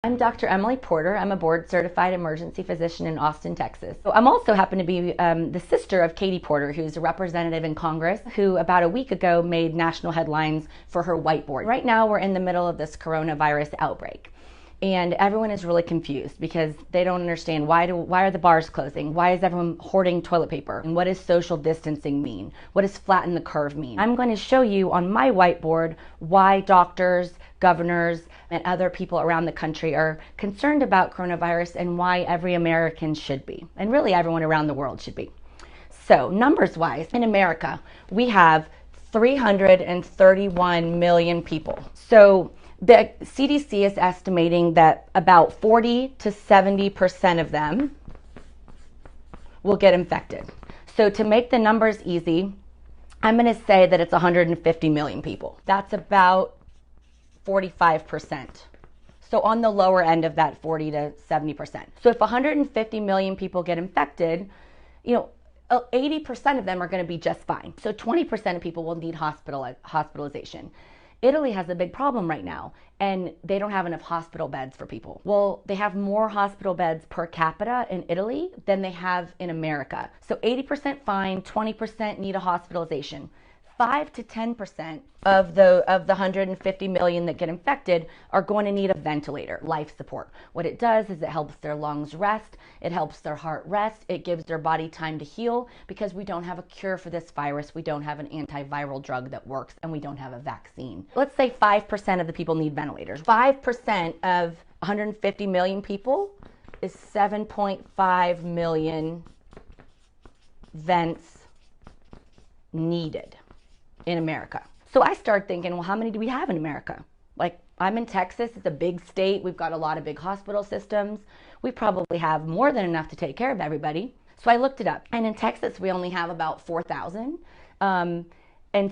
I'm Dr. Emily Porter. I'm a board-certified emergency physician in Austin, Texas. So I'm also happen to be the sister of Katie Porter, who's a representative in Congress, who about a week ago made national headlines for her whiteboard. Right now, we're in the middle of this coronavirus outbreak. And everyone is really confused because they don't understand why are the bars closing? Why is everyone hoarding toilet paper? And what does social distancing mean? What does flatten the curve mean? I'm going to show you on my whiteboard why doctors, governors, and other people around the country are concerned about coronavirus and why every American should be, and really everyone around the world should be. So numbers wise, in America, we have 331 million people. So the CDC is estimating that about 40 to 70% of them will get infected. So to make the numbers easy, I'm going to say that it's 150 million people. That's about 45%. So on the lower end of that 40 to 70%. So if 150 million people get infected, 80% of them are going to be just fine. So 20% of people will need hospitalization. Italy has a big problem right now, and they don't have enough hospital beds for people. Well, they have more hospital beds per capita in Italy than they have in America. So 80% fine, 20% need a hospitalization. 5 to 10% of the 150 million that get infected are going to need a ventilator, life support. What it does is it helps their lungs rest, it helps their heart rest, it gives their body time to heal because we don't have a cure for this virus, we don't have an antiviral drug that works, and we don't have a vaccine. Let's say 5% of the people need ventilators. 5% of 150 million people is 7.5 million vents needed in America. So I started thinking, well, how many do we have in America? Like, I'm in Texas, it's a big state, we've got a lot of big hospital systems. We probably have more than enough to take care of everybody. So I looked it up, and in Texas, we only have about 4,000. And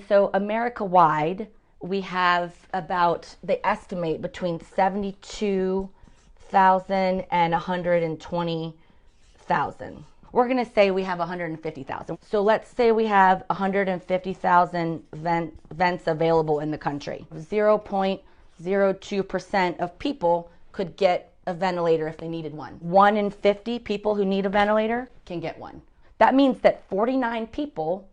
so America-wide, we have about, they estimate between 72,000 and 120,000. We're going to say we have 150,000. So let's say we have 150,000 vents available in the country. 0.02% of people could get a ventilator if they needed one. 1 in 50 people who need a ventilator can get one. That means that 49 people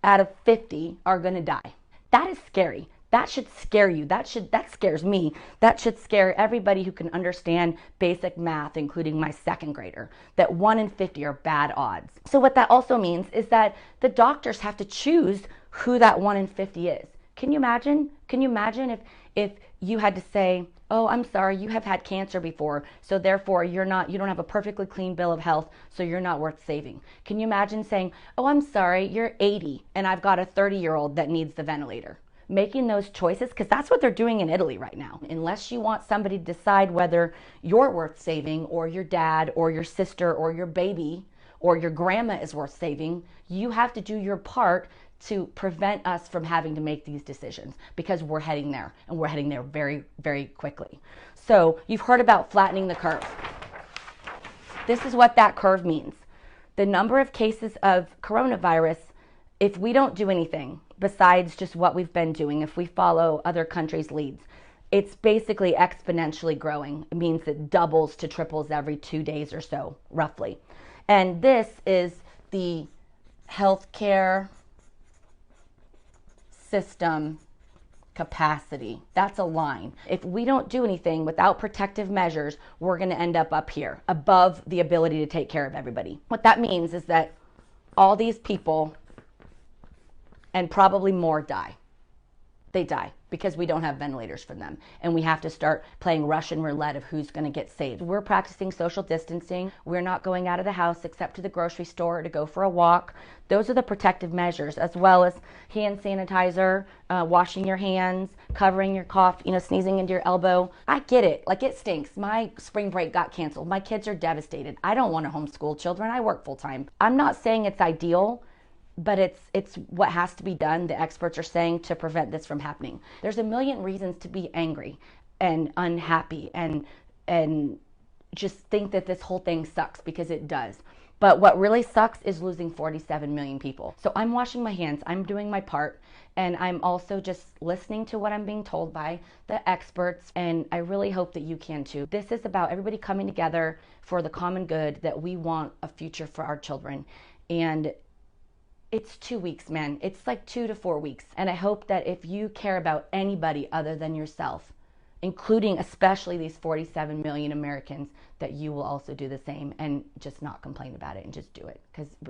out of 50 are going to die. That is scary. That should scare you. That scares me. That should scare everybody who can understand basic math, including my second grader, that 1 in 50 are bad odds. So what that also means is that the doctors have to choose who that 1 in 50 is. Can you imagine? Can you imagine if you had to say, oh, I'm sorry, you have had cancer before, so therefore you don't have a perfectly clean bill of health, so you're not worth saving. Can you imagine saying, oh, I'm sorry, you're 80 and I've got a 30-year-old that needs the ventilator? Making those choices, because that's what they're doing in Italy right now. Unless you want somebody to decide whether you're worth saving, or your dad, or your sister, or your baby, or your grandma is worth saving, you have to do your part to prevent us from having to make these decisions, because we're heading there, and we're heading there very, very quickly. So you've heard about flattening the curve. This is what that curve means. The number of cases of coronavirus, if we don't do anything besides just what we've been doing, if we follow other countries' leads, it's basically exponentially growing. It means it doubles to triples every 2 days or so, roughly. And this is the healthcare system capacity. That's a line. If we don't do anything without protective measures, we're going to end up here, above the ability to take care of everybody. What that means is that all these people, and probably more, die. They die because we don't have ventilators for them. And we have to start playing Russian roulette of who's going to get saved. We're practicing social distancing. We're not going out of the house except to the grocery store to go for a walk. Those are the protective measures, as well as hand sanitizer, washing your hands, covering your cough, sneezing into your elbow. I get it. Like, it stinks. My spring break got canceled. My kids are devastated. I don't want to homeschool children. I work full time. I'm not saying it's ideal, but it's what has to be done, the experts are saying, to prevent this from happening. There's a million reasons to be angry and unhappy and just think that this whole thing sucks, because it does. But what really sucks is losing 47 million people. So I'm washing my hands. I'm doing my part. And I'm also just listening to what I'm being told by the experts. And I really hope that you can too. This is about everybody coming together for the common good, that we want a future for our children. And it's 2 weeks, man. It's like 2 to 4 weeks. And I hope that if you care about anybody other than yourself, including especially these 47 million Americans, that you will also do the same and just not complain about it and just do it, because it's